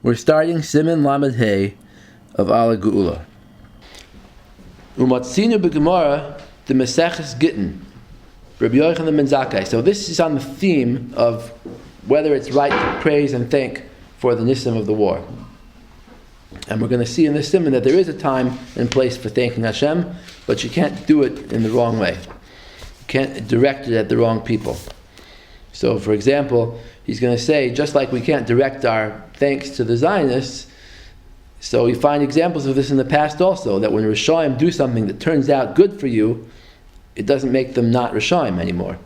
We're starting Siman Lamed Hey of Ala Geula. Umatzinu b'Gemara the Meseches Gittin, Rabbi Yochanan ben Zakkai. So this is on the theme of whether it's right to praise and thank for the nisim of the war. And we're going to see in this siman that there is a time and place for thanking Hashem, but you can't do it in the wrong way. You can't direct it at the wrong people. So, for example, he's going to say, just like we can't direct our thanks to the Zionists, so we find examples of this in the past also, that when Rishonim do something that turns out good for you, it doesn't make them not Rishonim anymore.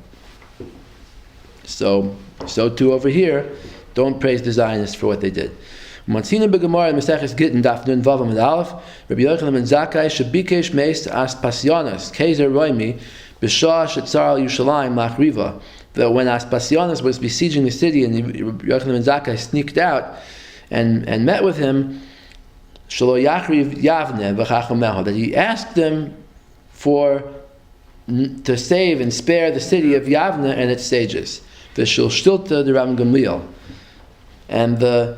So too over here, don't praise the Zionists for what they did. Monsina b'Gemara Meseches Gittin Daf Nun Vav Amud Aleph Rabbi Yochanan ben Zakkai shebikesh meis Aspasianos Kaiser Roimi b'shah shetzar Yerushalayim lachriva. That when Aspasianos was besieging the city and Rabbi Yochanan ben Zakkai sneaked out and met with him, shelo yachriv Yavne v'chachameha, that he asked them to save and spare the city of Yavne and its sages. V'shel shtilta the Ram Gamliel, and the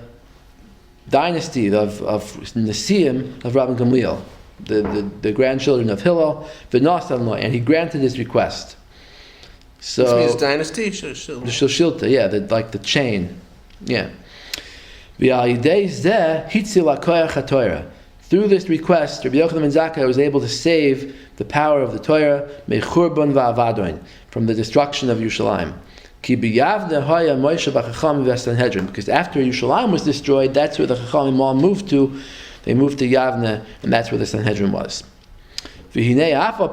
dynasty of Nesiim of Rabbi Gamliel, the grandchildren of Hillel, and he granted his request. So this means dynasty? The Shilshilta, yeah, like the chain. Yeah. Through this request, Rabbi Yochanan ben Zakkai was able to save the power of the Torah from the destruction of Yerushalayim. Because after Yerushalayim was destroyed, that's where the Chachamim all moved to. They moved to Yavne, and that's where the Sanhedrin was. Even though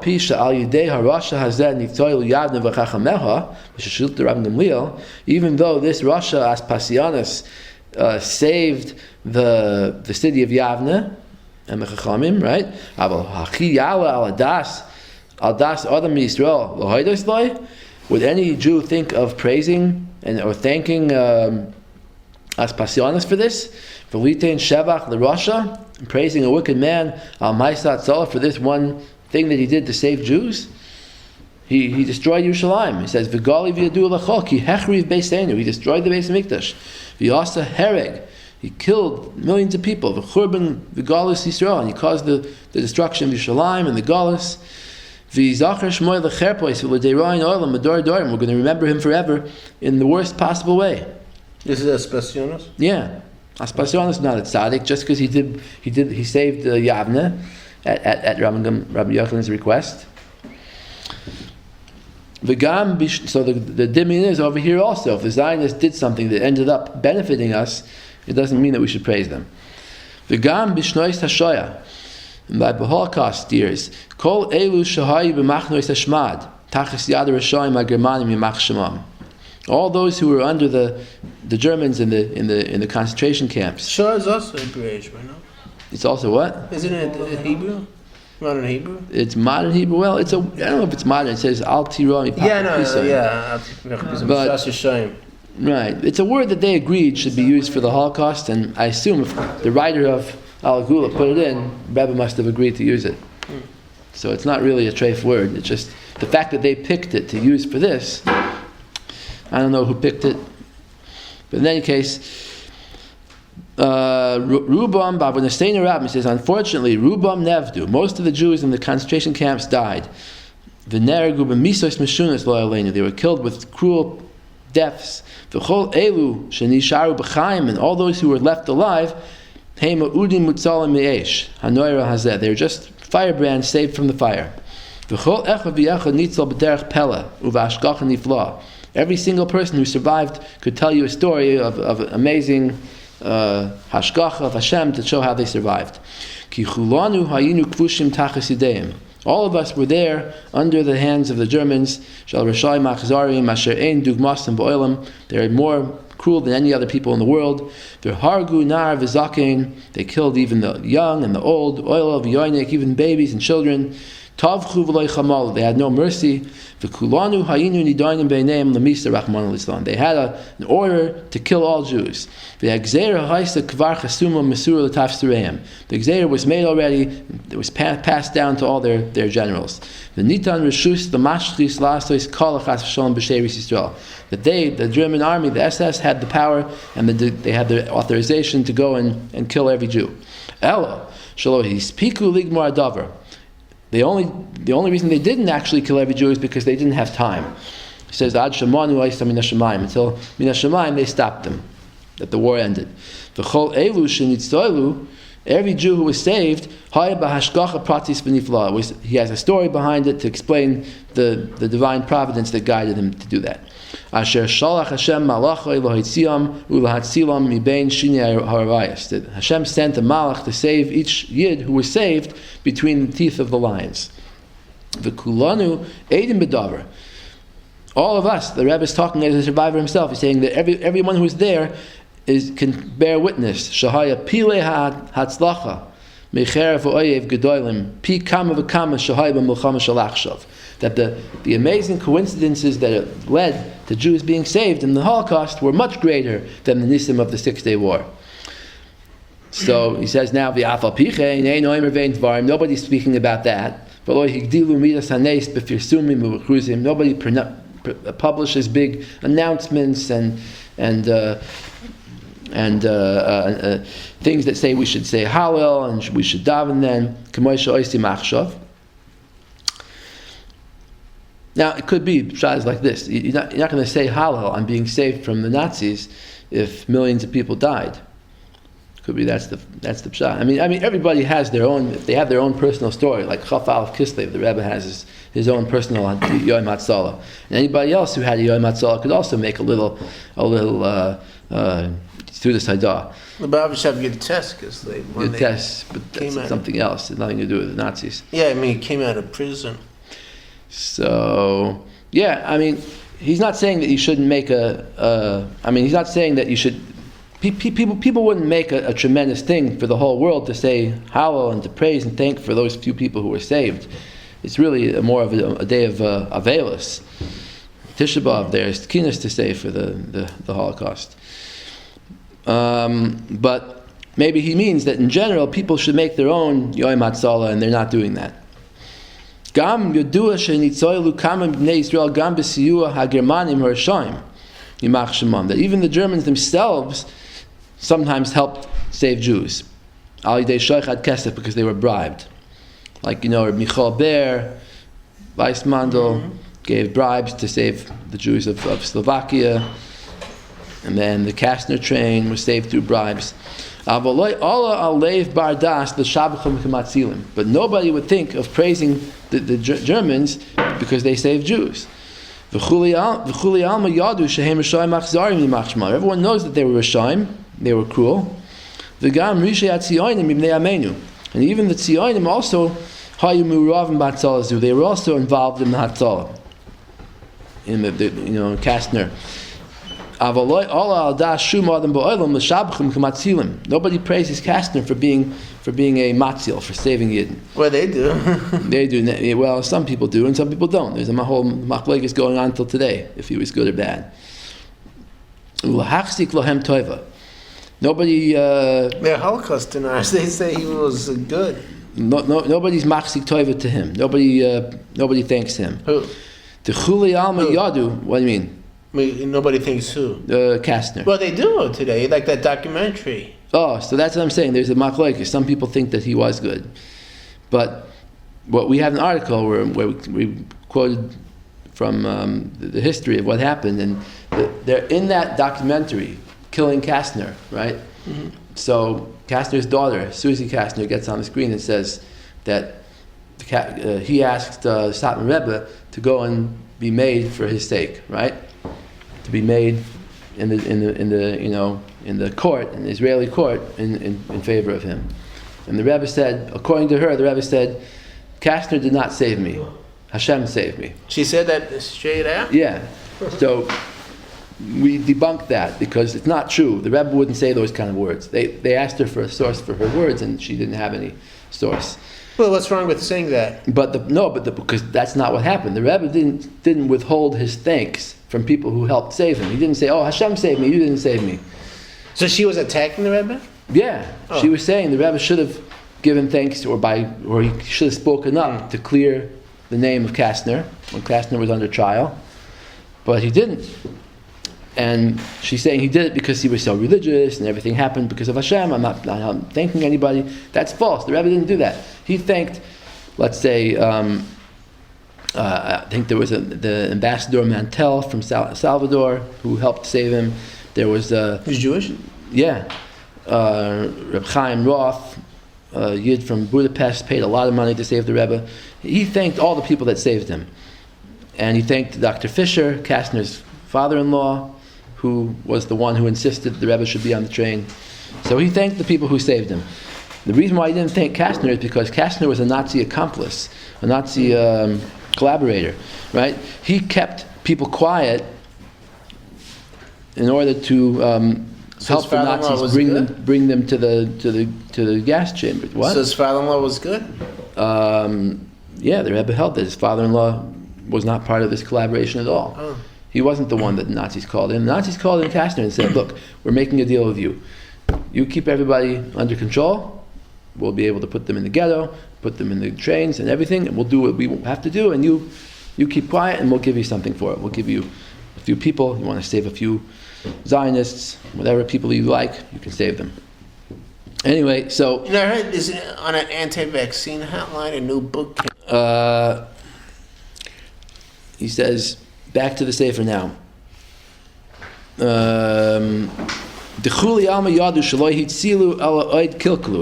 this Rasha Aspasianus saved the city of Yavne and the Chachamim, right? Would any Jew think of praising or thanking Aspasianus for this? V'litein shevach l'Rasha, praising a wicked man al ma'asat tzala for this one thing that he did to save Jews. He destroyed Yerushalayim. He says v'gali v'yadu l'chol ki hechriv beiseinu. He destroyed the Beis Hamikdash. V'yasa hereg. He killed millions of people. V'churban v'galus Yisrael, and he caused the destruction of Yerushalayim and the galus. We're going to remember him forever in the worst possible way. This is Aspasianus? Yeah. Aspasianus is not a tzaddik just because he saved Yavne at Rabbi Yochanan's request. So the dimin is over here also. If the Zionists did something that ended up benefiting us, it doesn't mean that we should praise them. V'gam b'shnois hashoya. By the Holocaust years, Kol Elu Shahayu b'machnois hashmad Tachas Yad Rashoim HaGermanim Yimach Shemam. All those who were under the Germans in the concentration camps. Shah is also Hebrewish, right? No? It's also what? Isn't it Hebrew? Modern Hebrew? It's modern Hebrew. Well, I don't know if it's modern. It says Al Tira Mipach. But right, it's a word that they agreed should be used for the Holocaust, and I assume if the writer of Ala Geula put it in, Rebbe must have agreed to use it. So it's not really a treif word. It's just the fact that they picked it to use for this. I don't know who picked it, but in any case, Rubam Bavonestein Rabbim says, unfortunately, Rubam Nevdu. Most of the Jews in the concentration camps died. They were killed with cruel deaths. And all those who were left alive, they were just firebrands saved from the fire. Every single person who survived could tell you a story of amazing hashgacha of Hashem to show how they survived. All of us were there under the hands of the Germans. They're more cruel than any other people in the world. They killed even the young and the old, even babies and children. Tavchu v'loy chamal. They had no mercy. V'kulanu hayinu nidayim beineim lemisa rachman l'islam. They had an order to kill all Jews. The gzeira haisa kvar chasuma mesura l'tafsireim. The gzeira was made already. It was passed down to all their generals. The nitan reshus the mashchis lasois kalachas v'shalom b'sheris Yisrael. That they, the German army, the SS, had the power and they had the authorization to go and kill every Jew. Ella shalo hispiku ligmar adavar. The only reason they didn't actually kill every Jew is because they didn't have time. He says, Ad Shemanu Aisa Min HaShamayim. Until Min HaShamayim, they stopped them. That the war ended. V'chol elu shenitztoilu, every Jew who was saved, Haya b'hashgacha pratis v'nifla. He has a story behind it to explain the divine providence that guided him to do that. Asher shalach Hashem malachai lohitziyam ulahatzilam mibein shinei haravayas. That Hashem sent a malach to save each yid who was saved between the teeth of the lions. V'kulanu eidim bedavar. All of us, the Rebbe is talking as a survivor himself. He's saying that everyone who is there can bear witness. Shahaya pile hatzlacha mecher v'oyev gedolim pi kama v'kama shahaya b'milchama shalachshav. That the amazing coincidences that led to Jews being saved in the Holocaust were much greater than the nisim of the 6-day war. So he says now, nobody's speaking about that. Nobody publishes big announcements and things that say we should say Hallel and we should daven then. Now, it could be pshat like this. You're not going to say Hallel, I'm being saved from the Nazis, if millions of people died. Could be that's the pshat. I mean, everybody has their own. They have their own personal story. Like Chaf Aleph Kislev, the Rebbe has his own personal Yom HaTzalah, and anybody else who had a Yom HaTzalah could also make a little through the Saidah. The Babish have good tests because they tests, but that's something else. It's nothing to do with the Nazis. Yeah, I mean, he came out of prison. So, yeah, he's not saying that you shouldn't make he's not saying that you should. People wouldn't make a tremendous thing for the whole world to say Hallel and to praise and thank for those few people who were saved. It's really more of a day of Avelis. Tisha B'Av, there's Kinnis to say for the Holocaust. But maybe he means that in general, people should make their own Yom HaTzalah, and they're not doing that. Gam yodua she'nitzoilu kama b'nei Yisrael gam b'siyua ha'germanim ha'rashaim yimach shemam. That even the Germans themselves sometimes helped save Jews. Al yidei shoichad kesef, because they were bribed. Like, Michal Ber, Weissmandel gave bribes to save the Jews of Slovakia. And then the Kastner train was saved through bribes. But nobody would think of praising the Germans because they saved Jews. Everyone knows that they were Rashaim, they were cruel. And even the Zionim also, they were also involved in the Hatzalah. In Kastner. Nobody praises Kastner for being a matzil, for saving Yidden. Well, they do. They do. Well, some people do, and some people don't. There's a whole machlekes going on until today, if he was good or bad. Nobody. They're Holocaust deniers. They say he was good. Nobody's machzik toiva to him. Nobody thanks him. Who? The chuli alma yadu. What do you mean? Nobody thinks who? Kastner. Well, they do today, like that documentary. Oh, so that's what I'm saying. There's a machlokes. Some people think that he was good, but we have an article where we quoted from the history of what happened, and they're in that documentary, killing Kastner, right? Mm-hmm. So Kastner's daughter, Susie Kastner, gets on the screen and says that he asked Satmar Rebbe to go and be made for his sake, right? To be made in the court, in the Israeli court, in favor of him. And the Rebbe said, according to her, the Rebbe said, Kastner did not save me. Hashem saved me. She said that straight out? Yeah. So we debunked that because it's not true. The Rebbe wouldn't say those kind of words. They asked her for a source for her words, and she didn't have any source. Well, what's wrong with saying that? Because that's not what happened. The Rebbe didn't withhold his thanks from people who helped save him. He didn't say, "Oh, Hashem saved me. You didn't save me." So she was attacking the Rebbe? Yeah, Oh. She was saying the Rebbe should have given thanks, or he should have spoken up to clear the name of Kastner when Kastner was under trial, but he didn't. And she's saying he did it because he was so religious and everything happened because of Hashem. I'm not thanking anybody. That's false. The Rebbe didn't do that. He thanked, let's say, I think there was the ambassador Mantel from Salvador who helped save him. There was He's Jewish? Yeah. Reb Chaim Roth, Yid from Budapest, paid a lot of money to save the Rebbe. He thanked all the people that saved him. And he thanked Dr. Fisher, Kastner's father-in-law, who was the one who insisted the Rebbe should be on the train. So he thanked the people who saved him. The reason why he didn't thank Kastner is because Kastner was a Nazi accomplice, a Nazi collaborator, right? He kept people quiet in order to help the Nazis bring them to the gas chamber. What? So his father-in-law was good? Yeah, the Rebbe held that his father-in-law was not part of this collaboration at all. Oh. He wasn't the one that the Nazis called in. The Nazis called in Kastner and said, "Look, we're making a deal with you. You keep everybody under control. We'll be able to put them in the ghetto, put them in the trains and everything, and we'll do what we have to do. And you keep quiet, and we'll give you something for it. We'll give you a few people. You want to save a few Zionists, whatever people you like, you can save them." Anyway, so I heard is on an anti-vaccine hotline a new book. He says, back to the Sefer now. He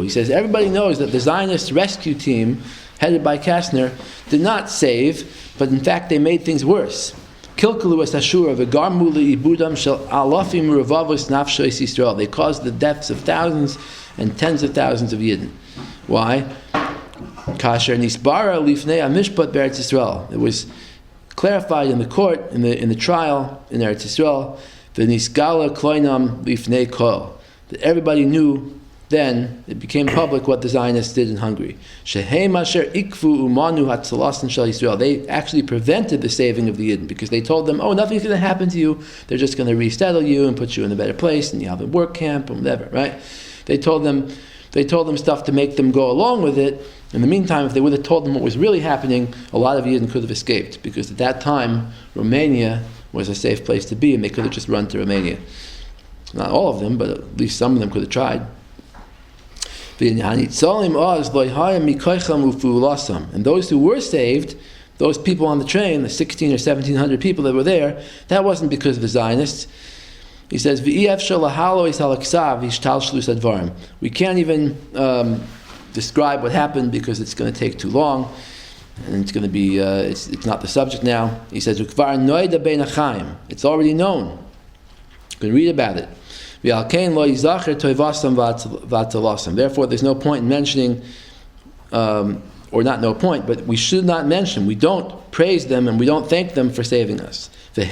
says, everybody knows that the Zionist rescue team, headed by Kastner, did not save, but in fact they made things worse. They caused the deaths of thousands and tens of thousands of Yidden. Why? It was clarified in the court, in the trial in Eretz Yisrael, that everybody knew then, it became public what the Zionists did in Hungary. They actually prevented the saving of the Yidden because they told them, "Oh, nothing's going to happen to you. They're just going to resettle you and put you in a better place, and you have a work camp and whatever." Right? They told them stuff to make them go along with it. In the meantime, if they would have told them what was really happening, a lot of Yidden could have escaped because at that time Romania was a safe place to be, and they could have just run to Romania. Not all of them, but at least some of them could have tried. And those who were saved, those people on the train, the 16 or 1,700 people that were there, that wasn't because of the Zionists. He says, we can't even describe what happened because it's going to take too long, and it's going to be, it's not the subject now. He says, it's already known. You can read about it. Therefore, there's no point in mentioning, or not no point, but we should not mention, we don't praise them and we don't thank them for saving us. And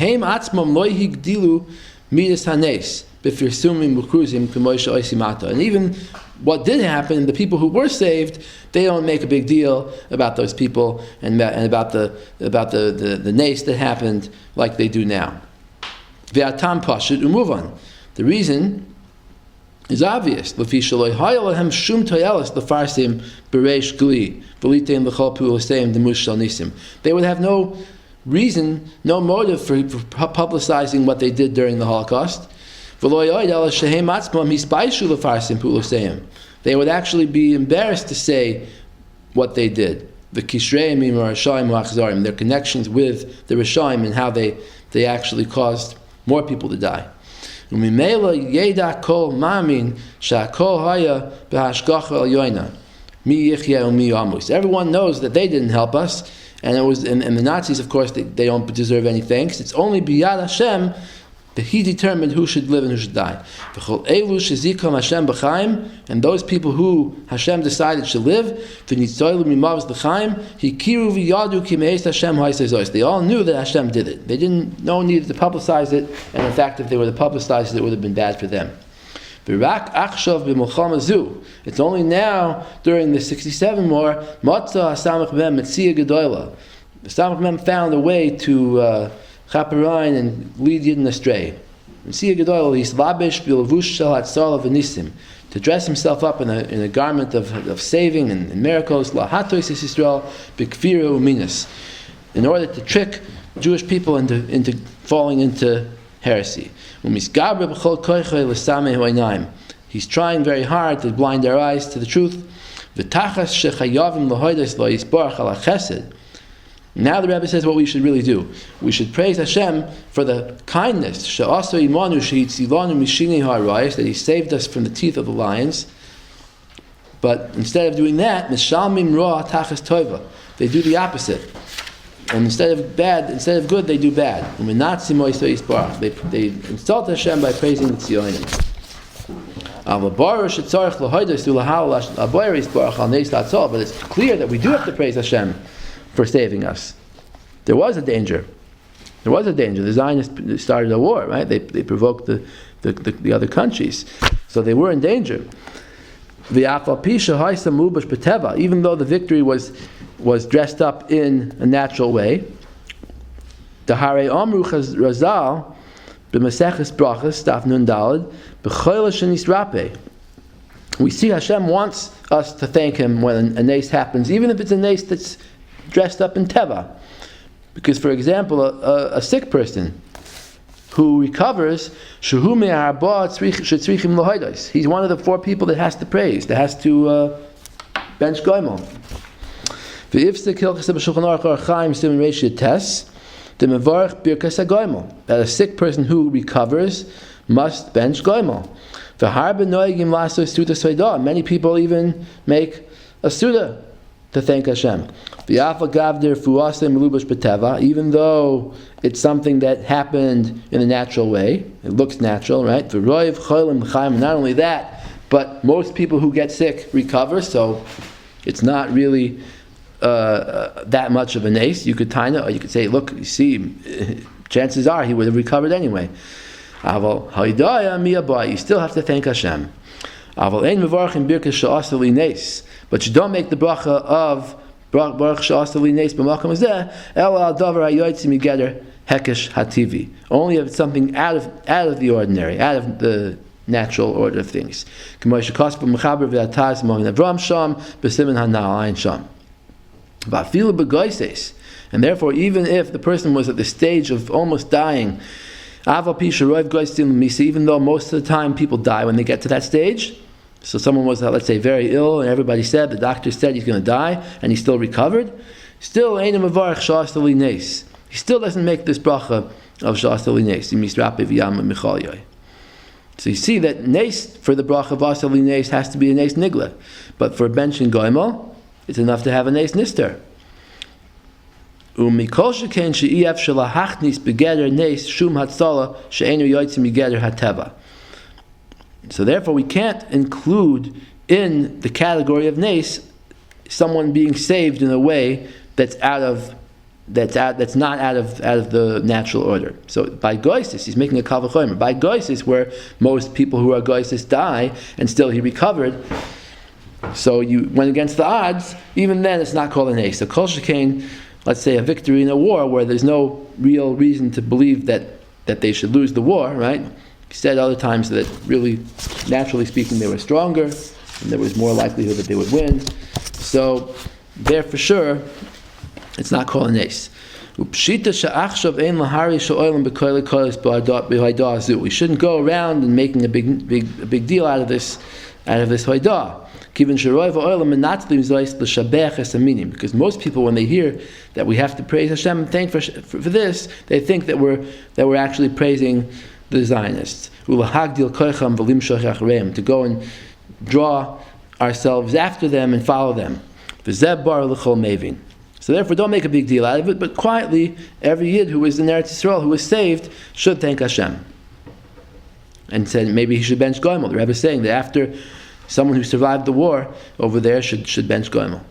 even what did happen, the people who were saved, they don't make a big deal about those people and about the nace that happened like they do now. The reason is obvious. They would have no reason, no motive for publicizing what they did during the Holocaust. They would actually be embarrassed to say what they did. Their connections with the Rishaim and how they actually caused more people to die. Everyone knows that they didn't help us, and the Nazis, of course, they don't deserve any thanks. It's only biyad Hashem that He determined who should live and who should die. And those people who Hashem decided should live, they all knew that Hashem did it. No one needed to publicize it, and in fact, if they would have publicized it, it would have been bad for them. V'rak achshav b'milchama zu. It's only now, during the 67 war, Matzah HaSamach Mem Metzia Gedoyla. The Samach Mem found a way to chaperein and lead Yidden astray. Metzia Gedoyla, he's labish b'levush shel hatzala v'nisim. To dress himself up in a garment of saving and miracles, la hatois Yisrael b'kfira u'minas, in order to trick Jewish people into falling into heresy. He's trying very hard to blind their eyes to the truth. Now the Rebbe says what we should really do. We should praise Hashem for the kindness that He saved us from the teeth of the lions. But instead of doing that, they do the opposite. And instead of good, they do bad. They insult Hashem by praising the Zionists. But it's clear that we do have to praise Hashem for saving us. There was a danger. The Zionists started a war, right? They provoked the other countries. So they were in danger. Even though the victory was dressed up in a natural way. The Hare Amru Razal b'Maseches Brachas Daf Nun Daled b'Choyle Shenisrape. We see Hashem wants us to thank Him when a nace happens, even if it's a nace that's dressed up in teva. Because, for example, a sick person who recovers, he's one of the 4 people that has to praise, that has to bench goimel. That a sick person who recovers must bench goimel. Many people even make a suda to thank Hashem. Even though it's something that happened in a natural way, it looks natural, right? Not only that, but most people who get sick recover, so it's not really that much of a nace. You could say, look, you see, chances are he would have recovered anyway. You still have to thank Hashem. But you don't make the bracha of Baruch She'asali Nes b'makom hazeh ela al davar hayotzim migeder hekesh hativi. Only if it's something out of the ordinary, out of the natural order of things. And therefore, even if the person was at the stage of almost dying, even though most of the time people die when they get to that stage, so someone was, let's say, very ill, and everybody said, the doctor said he's going to die, and he still recovered, still Einim Avarach Sha'asali Nes. He still doesn't make this bracha of Sha'asali Nes. So you see that Nes, for the bracha of Asali Nes, has to be a Nes Nigla. But for bench and Goimel, it's enough to have a Nes Nister. Umikol sheken she'ef shelahachnis begeder Nes shum hatzala she'enu yotzim begeder hateva. So therefore, we can't include in the category of nace someone being saved in a way that's not out of the natural order. So by goisis, he's making a kal v'chomer. By goisis, where most people who are goisis die and still he recovered, so you went against the odds. Even then, it's not called a nace. So kol shekain, let's say a victory in a war where there's no real reason to believe that they should lose the war, right? He said other times that really, naturally speaking, they were stronger, and there was more likelihood that they would win. So, there for sure, it's not called a nace. We shouldn't go around and making a big deal out of this hoidah. Because most people, when they hear that we have to praise Hashem and thank for this, they think that we're actually praising the Zionists, to go and draw ourselves after them and follow them. So therefore, don't make a big deal out of it, but quietly, every Yid who is in Eretz Yisrael, who is saved, should thank Hashem. And said maybe he should bench Goimel. The Rebbe is saying that after someone who survived the war over there should bench Goimel.